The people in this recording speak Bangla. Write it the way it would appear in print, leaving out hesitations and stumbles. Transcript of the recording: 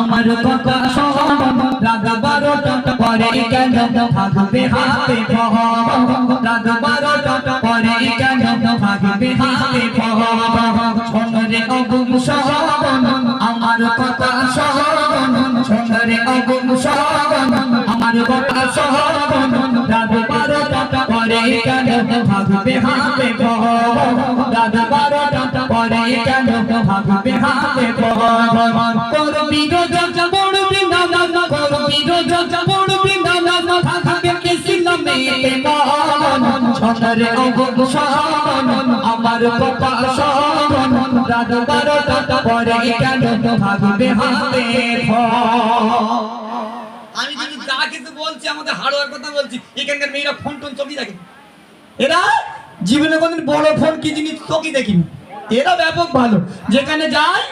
আমার কথা শোন রাত 12টা পরে কেন থাকবে হাতে ফোন রাত 12টা পরে কেন থাকবে হাতে ফোন শোন রে অগুম শোন আমার কথা শোন শোন রে অগুম শোন আমার কথা শোন রাত 12টা পরে কেন থাকবে হাতে ফোন রাত 12টা পরে কেন থাকবে হাতে ফোন করবি রোজ পড়বি না না করবি রোজ পড়বি না না থাকবে কিসি নামে মন শোনরে অগুম শোন আমার কথা শোন রাত 12টা পরে কেন থাকবে হাতে ফোন। আমি যদি যা কিছু বলছি আমাদের হাড়োয়ার কথা বলছি, এখানকার মেয়েরা ফোন টোন চোখই দেখে, এরা জীবনে কোনদিন বড় ফোন কি জিনিস চোখই দেখিনি, এরা ব্যাপক ভালো, যেখানে যায়